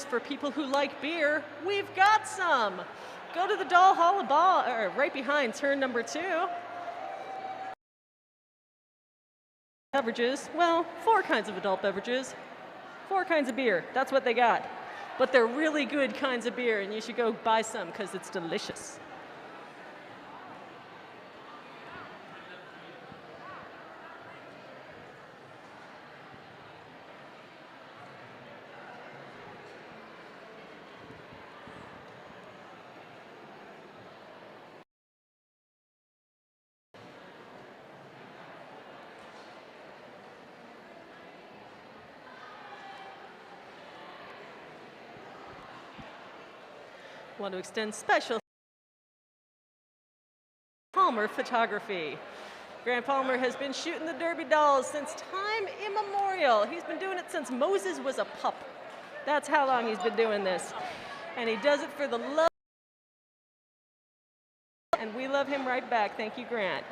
For people who like beer, we've got some. Go to the Dollhala bar, or right behind turn number 2. Beverages, well, 4 kinds of adult beverages, 4 kinds of beer. That's what they got. But they're really good kinds of beer, and you should go buy some because it's delicious. Want to extend special Palmer Photography. Grant Palmer has been shooting the Derby dolls since time immemorial. He's been doing it since Moses was a pup. That's how long he's been doing this. And he does it for the love. And we love him right back. Thank you, Grant.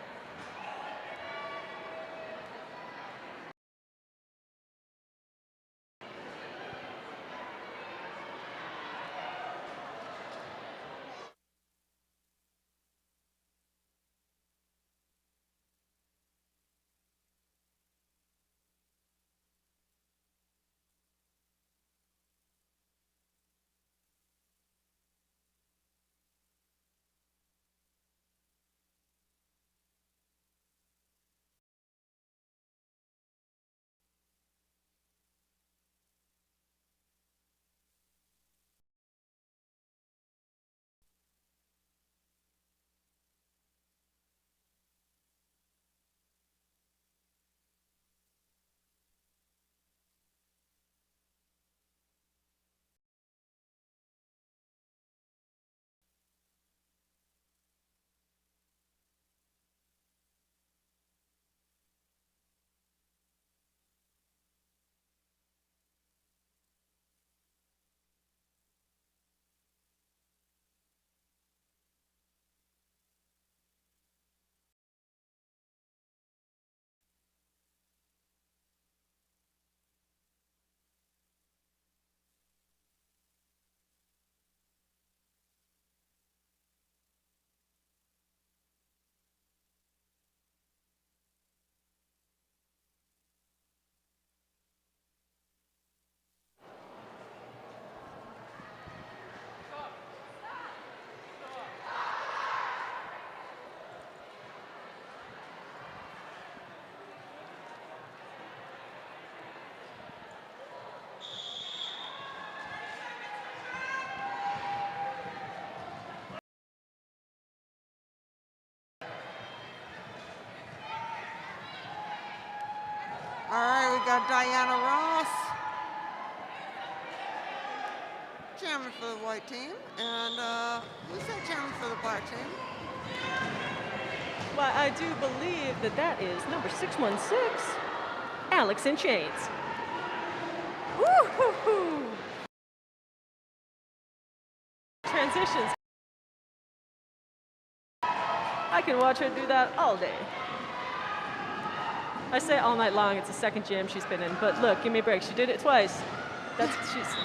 All right, we got Diana Ross jamming for the white team, and who's that jamming for the black team? Well, I do believe that that is number 616, Alex in Chains. Woo-hoo-hoo. Transitions. I can watch her do that all day. I say all night long. It's the second jam she's been in. But look, give me a break. She did it twice.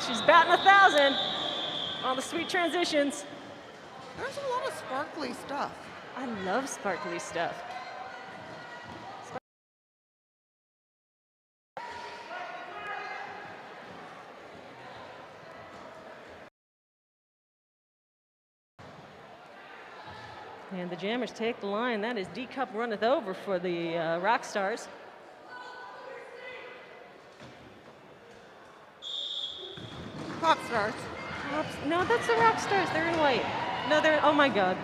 She's batting 1,000 on the sweet transitions. There's a lot of sparkly stuff. I love sparkly stuff. And the jammers take the line. That is D Cup runneth over for the rock stars. Pop stars. No, that's the rock stars. They're in white. No, they're, oh my God.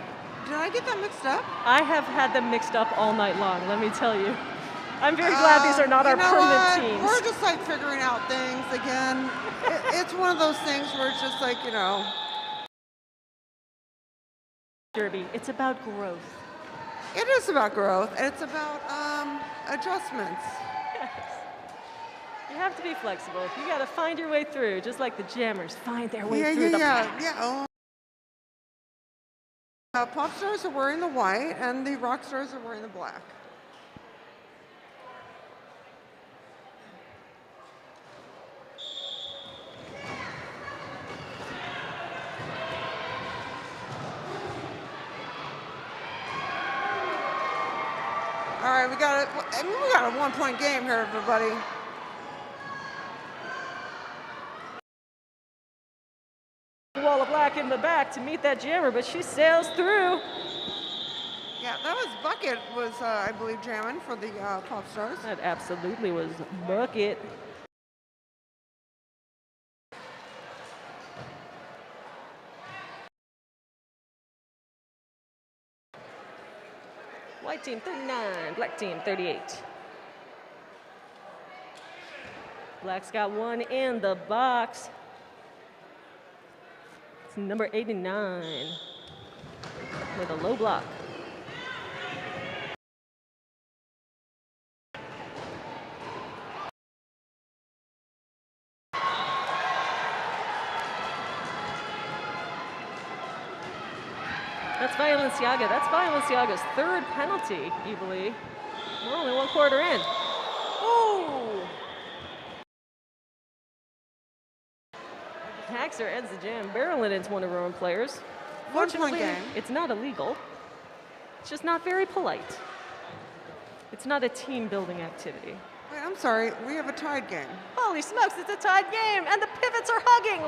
Did I get that mixed up? I have had them mixed up all night long, let me tell you. I'm very glad these are not our permanent teams. We're just like figuring out things again. It's one of those things where it's just like, you know. Derby, it's about growth. It is about growth, and it's about adjustments. Yes. You have to be flexible. You got to find your way through, just like the jammers find their way through the pack. Pop stars are wearing the white, and the rock stars are wearing the black. we got a 1-point game here, everybody. Wall of black in the back to meet that jammer, but she sails through. Yeah, that was Bucket was, I believe, jamming for the Pop Stars. That absolutely was Bucket. White team 39, black team 38. Black's got one in the box. It's number 89 with a low block. That's Valenciaga. That's Valenciaga's third penalty, Evely. We're only 1 quarter in. Oh! Haxer ends the jam, barreling into one of her own players. 1-point game. It's not illegal. It's just not very polite. It's not a team-building activity. Wait, I'm sorry. We have a tied game. Holy smokes, it's a tied game, and the pivots are hugging.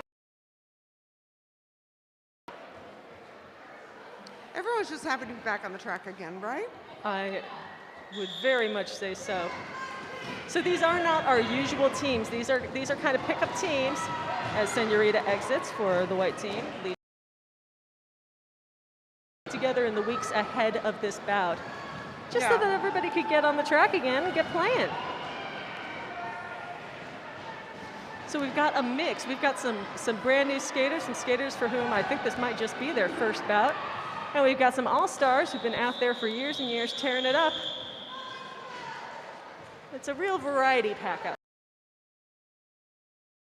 Everyone's just happy to be back on the track again, right? I would very much say so. So these are not our usual teams. These are kind of pickup teams as Senorita exits for the white team. Together in the weeks ahead of this bout, just so that everybody could get on the track again and get playing. So we've got a mix. We've got some brand new skaters, some skaters for whom I think this might just be their first bout. And we've got some all-stars who've been out there for years and years tearing it up. It's a real variety pack up.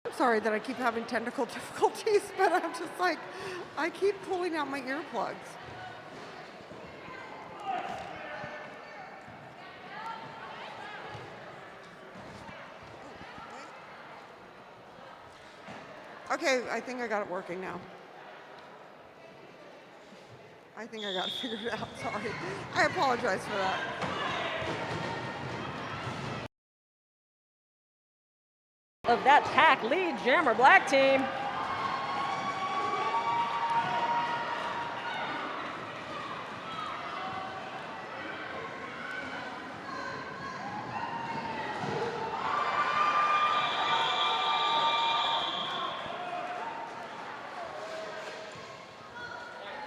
I'm sorry that I keep having technical difficulties, but I'm just like, I keep pulling out my earplugs. Okay, I think I got it working now. I think I got it figured out, sorry. I apologize for that. Of that pack lead jammer black team.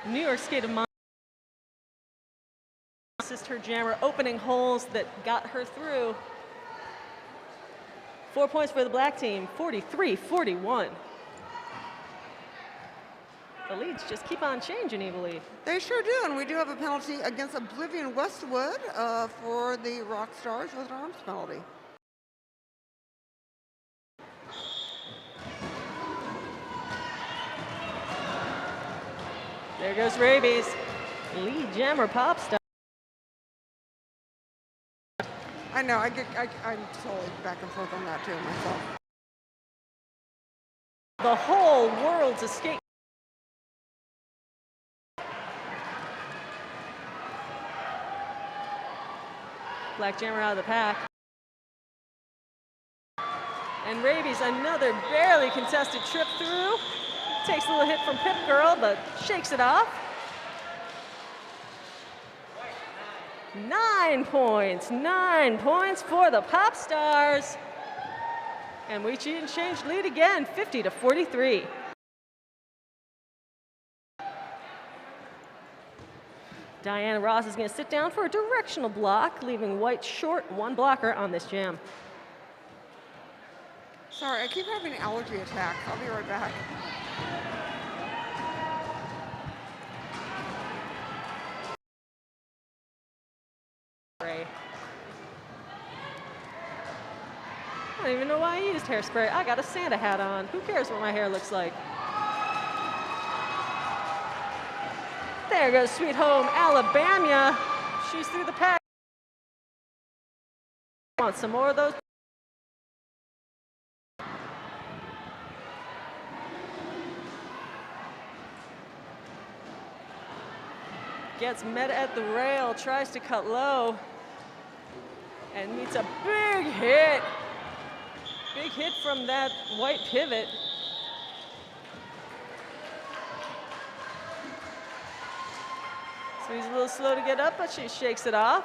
New York State of Mind assist her jammer, opening holes that got her through. 4 points for the black team, 43-41. The leads just keep on changing, Evely. They sure do, and we do have a penalty against Oblivion Westwood for the Rock Stars with an arms penalty. There goes Rabies. Lead jammer pop star. I know, I'm totally back and forth on that too myself. The whole world's a skate. Black jammer out of the pack. And Rabies, another barely contested trip through. Takes a little hit from Pip Girl, but shakes it off. 9 points for the Pop Stars. And we changed lead again, 50-43. Diana Ross is going to sit down for a directional block, leaving white short, 1 blocker on this jam. Sorry, I keep having allergy attacks. I'll be right back. I don't even know why I used hairspray. I got a Santa hat on. Who cares what my hair looks like? There goes Sweet Home Alabama. She's through the pack. Want some more of those? Gets met at the rail, tries to cut low. and meets a big hit. Big hit from that white pivot. So he's a little slow to get up, but she shakes it off.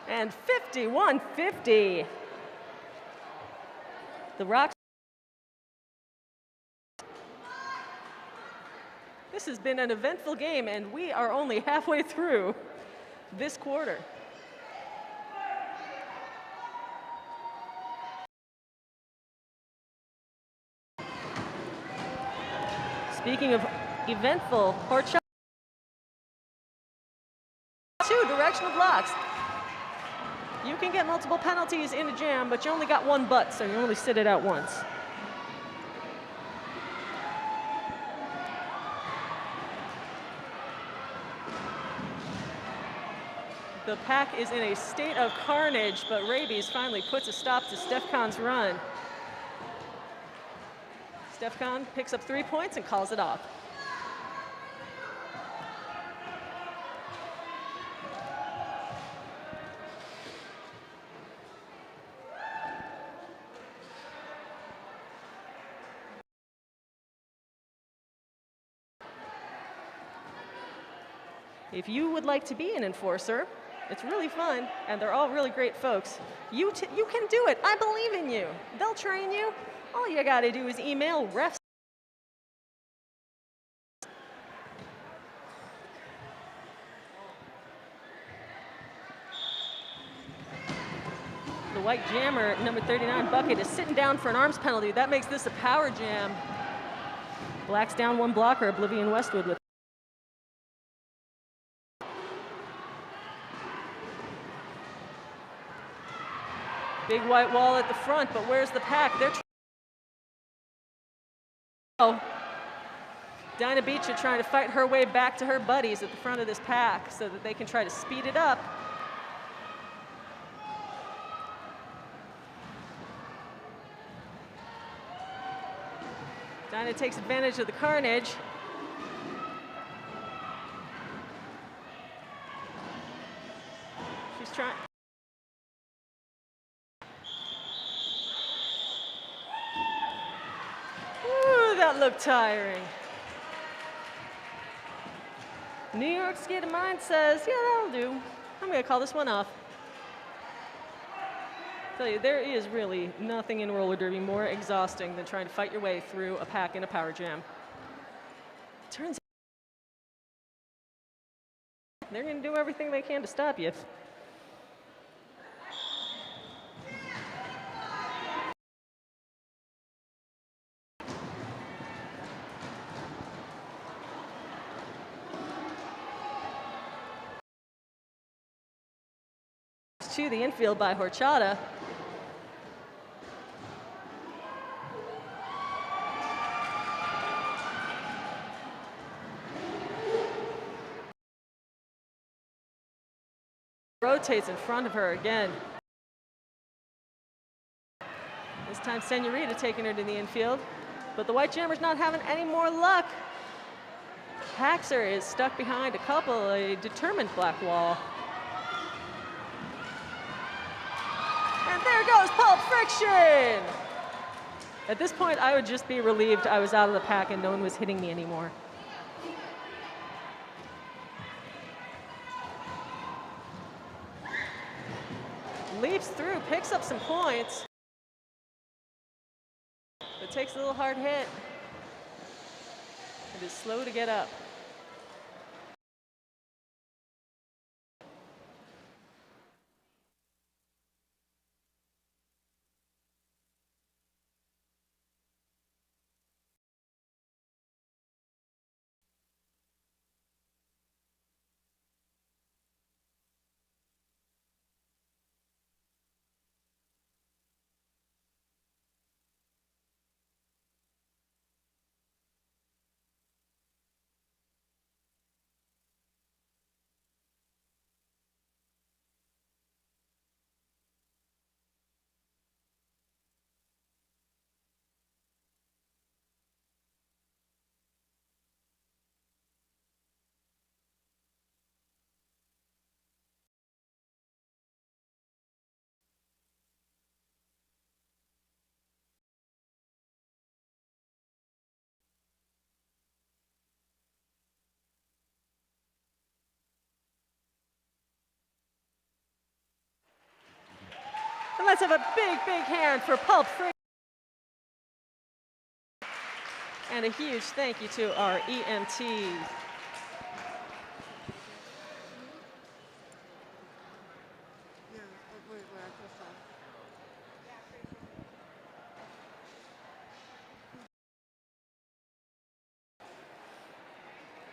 And 51-50. The Rocks. This has been an eventful game, and we are only halfway through this quarter. Speaking of eventful, Horchata, 2 directional blocks. You can get multiple penalties in a jam, but you only got one butt, so you only sit it out once. The pack is in a state of carnage, but Rabies finally puts a stop to Stefcon's run. Stefcon picks up 3 points and calls it off. If you would like to be an enforcer, it's really fun, and they're all really great folks. You can do it. I believe in you. They'll train you. All you got to do is email refs. The white jammer, number 39, Bucket, is sitting down for an arms penalty. That makes this a power jam. Black's down 1 blocker, Oblivion Westwood with. Big white wall at the front, but where's the pack? They're Dinah Beecher trying to fight her way back to her buddies at the front of this pack so that they can try to speed it up. Dinah takes advantage of the carnage. She's trying. Ooh, that looked tiring. New York State of Mind says, yeah, that'll do. I'm going to call this one off. Tell you, there is really nothing in roller derby more exhausting than trying to fight your way through a pack in a power jam. Turns out they're going to do everything they can to stop you. To the infield by Horchata. Rotates in front of her again. This time Senorita taking her to the infield, but the white jammer's not having any more luck. Paxer is stuck behind a determined black wall. And there goes Pulp Friction! At this point, I would just be relieved I was out of the pack and no one was hitting me anymore. Leaps through, picks up some points, but takes a little hard hit. It is slow to get up. Let's have a big, big hand for Pulp Friction. And a huge thank you to our EMTs.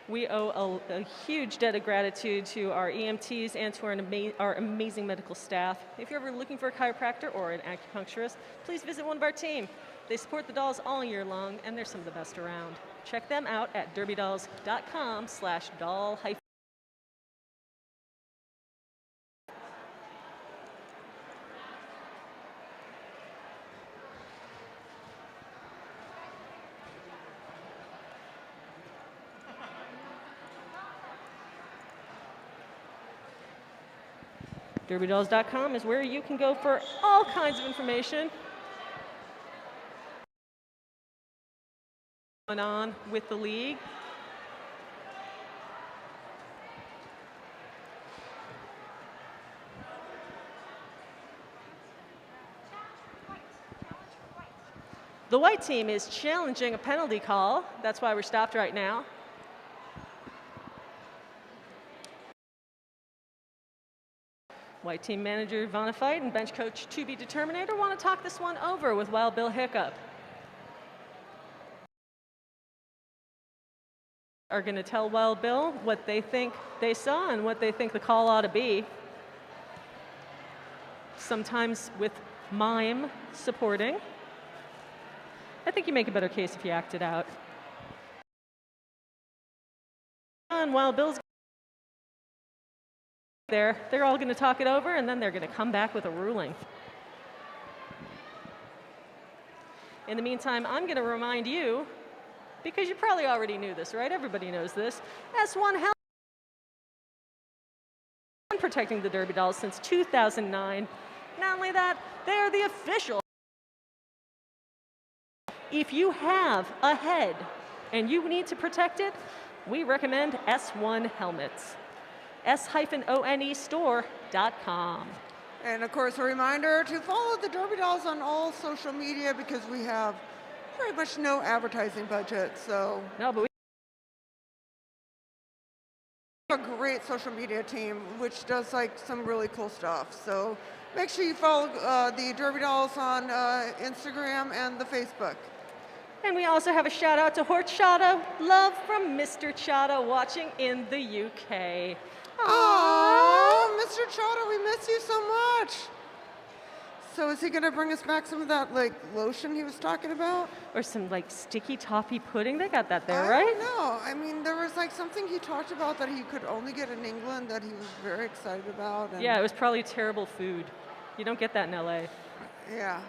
We owe a huge debt of gratitude to our EMTs and to our amazing medical staff. If you're ever looking for a chiropractor or an acupuncturist, please visit one of our team. They support the dolls all year long, and they're some of the best around. Check them out at derbydolls.com/doll. Derbydolls.com is where you can go for all kinds of information going on with the league. The white team is challenging a penalty call. That's why we're stopped right now. White team manager Vanna Fight and bench coach To Be Determinator want to talk this one over with Wild Bill Hiccup. Are going to tell Wild Bill what they think they saw and what they think the call ought to be. Sometimes with mime supporting. I think you make a better case if you act it out. And Wild Bill's there. They're all going to talk it over, and then they're going to come back with a ruling. In the meantime, I'm going to remind you, because you probably already knew this, right? Everybody knows this. S1 Helmet protecting the Derby dolls since 2009. Not only that, they're the official. If you have a head and you need to protect it, we recommend S1 helmets. s-onestore.com. And of course, a reminder to follow the Derby Dolls on all social media because we have pretty much no advertising budget. So no, but we have a great social media team which does like some really cool stuff. So make sure you follow the Derby Dolls on Instagram and the Facebook. And we also have a shout out to Hort Chata, love from Mr. Chata watching in the UK. Oh, Mr. Chata, we miss you so much. So is he going to bring us back some of that like lotion he was talking about? Or some like sticky toffee pudding? They got that there, I right? don't know. I mean, there was like something he talked about that he could only get in England that he was very excited about. And yeah, it was probably terrible food. You don't get that in LA. yeah.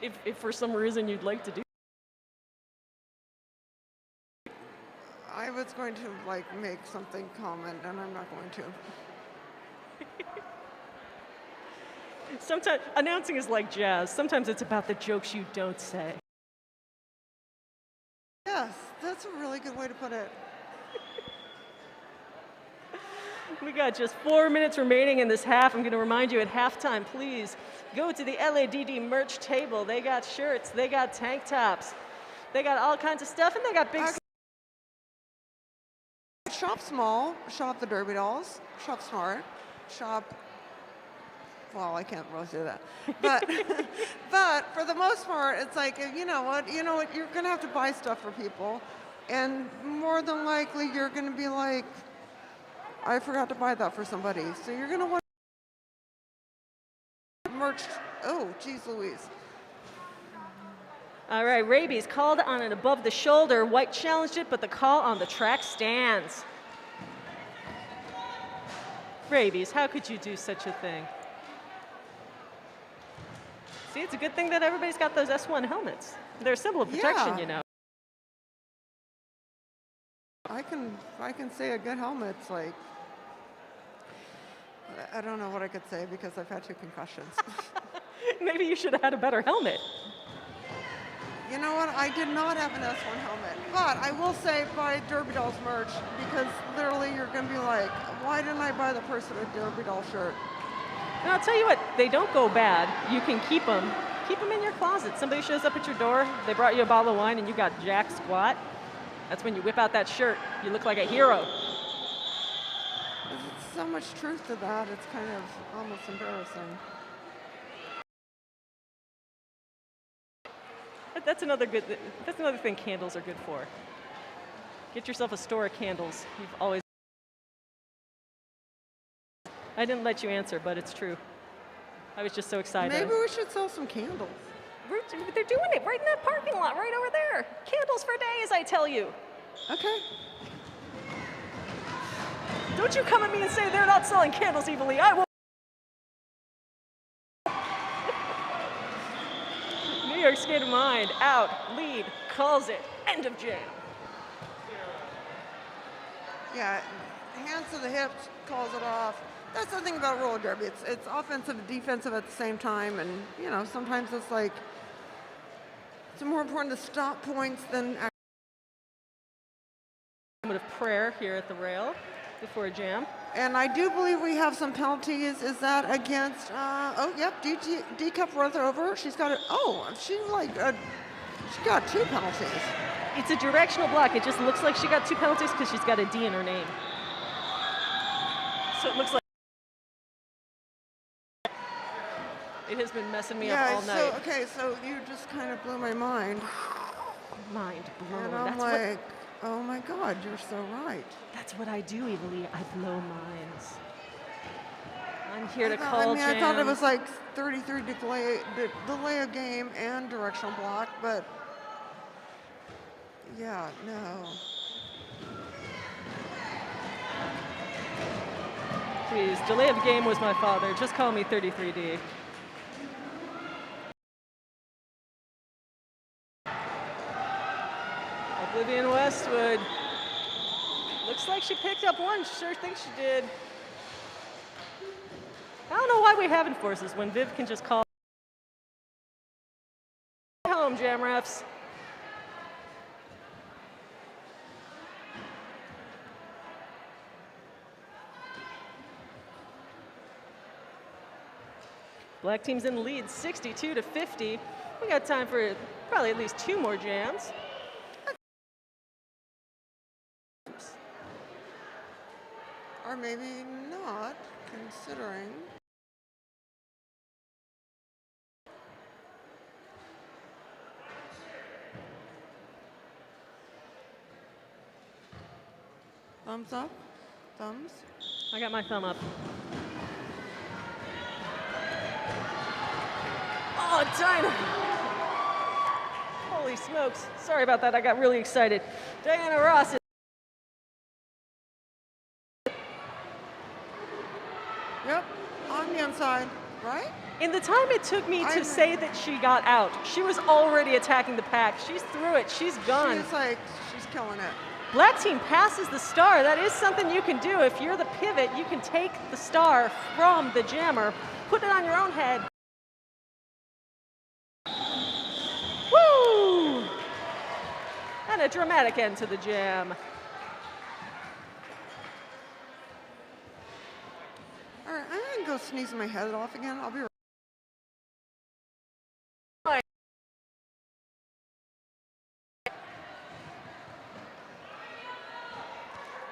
if for some reason you'd like to do. I was going to like make something comment and I'm not going to. Sometimes announcing is like jazz. Sometimes it's about the jokes you don't say. Yes, that's a really good way to put it. We got just 4 minutes remaining in this half. I'm going to remind you at halftime, please go to the LADD merch table. They got shirts, they got tank tops, they got all kinds of stuff, and they got big. Shop small, shop the Derby Dolls, shop smart, shop. Well, I can't really do that, but but for the most part, it's like you know what, you're gonna have to buy stuff for people, and more than likely you're gonna be like, I forgot to buy that for somebody, so you're gonna want merch. Oh, geez, Louise. All right, Rabies called on an above the shoulder. White challenged it, but the call on the track stands. Rabies, how could you do such a thing? See, it's a good thing that everybody's got those S1 helmets. They're a symbol of protection, Yeah. you know. I can say a good helmet's like, I don't know what I could say because I've had 2 concussions. Maybe you should have had a better helmet. You know what? I did not have an S1 helmet, but I will say buy Derby Dolls merch because literally you're going to be like, why didn't I buy the person a Derby Doll shirt? And I'll tell you what, they don't go bad. You can keep them. Keep them in your closet. Somebody shows up at your door, they brought you a bottle of wine and you got jack squat. That's when you whip out that shirt. You look like a hero. There's so much truth to that, it's kind of almost embarrassing. That's another thing candles are good for. Get yourself a store of candles. You've always. I didn't let you answer, but it's true. I was just so excited. Maybe we should sell some candles. They're doing it right in that parking lot, right over there. Candles for days, I tell you. Okay. Don't you come at me and say they're not selling candles evilly. I will. New York State of Mind, out, lead, calls it, end of jam. Yeah, hands to the hips, calls it off. That's the thing about roller derby. It's offensive and defensive at the same time, and you know sometimes it's like it's more important to stop points than. Moment of prayer here at the rail before a jam. And I do believe we have some penalties. Is that against? Oh, yep. D cup runs over. She's got it. Oh, she got 2 penalties. It's a directional block. It just looks like she got 2 penalties because she's got a D in her name. So it looks like it has been messing me up all night. So you just kind of blew my mind. Mind blown. And I'm like, oh my God, you're so right. That's what I do, Evilly. I blow minds. I'm here to call jam. I thought it was like 33 delay a game and directional block, but yeah, no. Please, delay of game was my father. Just call me 33D. Oblivion Westwood. Looks like she picked up one. Sure thinks she did. I don't know why we have enforcers when Viv can just call home, jam refs. Black team's in the lead, 62-50. We got time for probably at least 2 more jams. Or maybe not, considering. Thumbs up? Thumbs? I got my thumb up. Oh, Dinah! Holy smokes. Sorry about that. I got really excited. Diana Ross. Yep, on the inside, right? In the time it took me to say that she got out, she was already attacking the pack. She's through it. She's gone. She's killing it. Black team passes the star. That is something you can do. If you're the pivot, you can take the star from the jammer, put it on your own head. Woo! And a dramatic end to the jam. All right, I'm gonna go sneezing my head off again. I'll be right.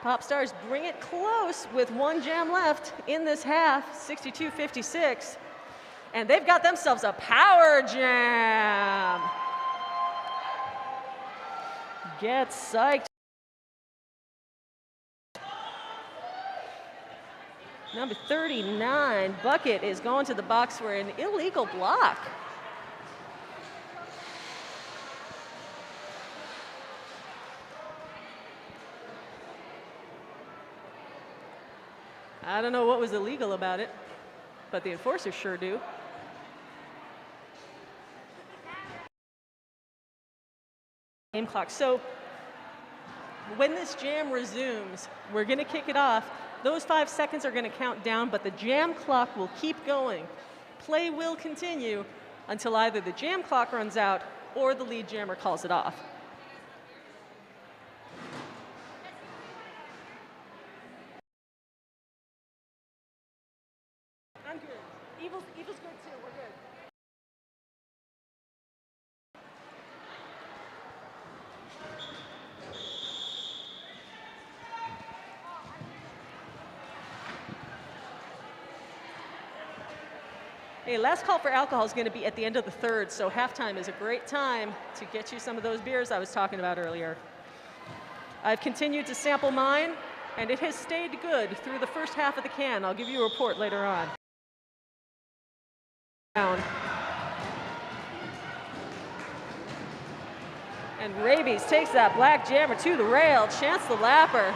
Pop Stars bring it close with 1 jam left in this half, 62-56. And they've got themselves a power jam. Get psyched. Number 39, Bucket, is going to the box for an illegal block. I don't know what was illegal about it, but the enforcers sure do. Game clock. So when this jam resumes, we're going to kick it off. Those 5 seconds are going to count down, but the jam clock will keep going. Play will continue until either the jam clock runs out or the lead jammer calls it off. I'm good. Evil's good too. We're good. Hey, last call for alcohol is going to be at the end of the third, so halftime is a great time to get you some of those beers I was talking about earlier. I've continued to sample mine, and it has stayed good through the first half of the can. I'll give you a report later on. And Rabies takes that black jammer to the rail. Chance the lapper.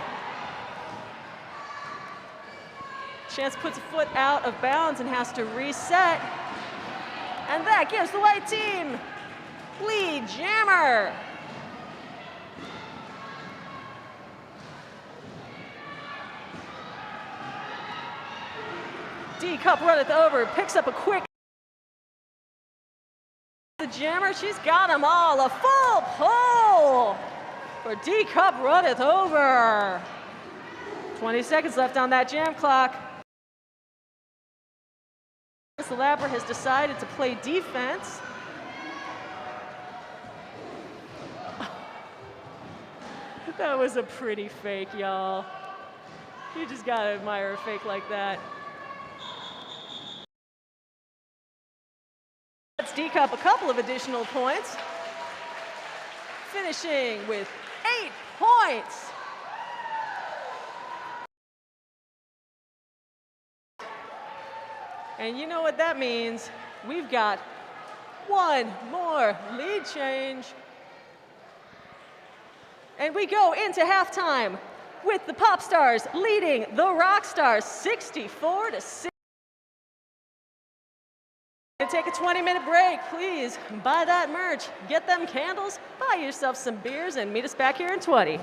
Chance puts a foot out of bounds and has to reset. And that gives the white team lead jammer. D Cup runneth over, picks up a quick. The jammer, she's got them all. A full pull for D Cup runneth over. 20 seconds left on that jam clock. The lapper has decided to play defense. That was a pretty fake, y'all. You just gotta admire a fake like that. Let's D-Cup a couple of additional points. Finishing with 8 points. And you know what that means. We've got one more lead change. And we go into halftime with the Pop Stars leading the Rock Stars 64-6. Take a 20-minute break, please. Buy that merch, get them candles, buy yourself some beers, and meet us back here in 20.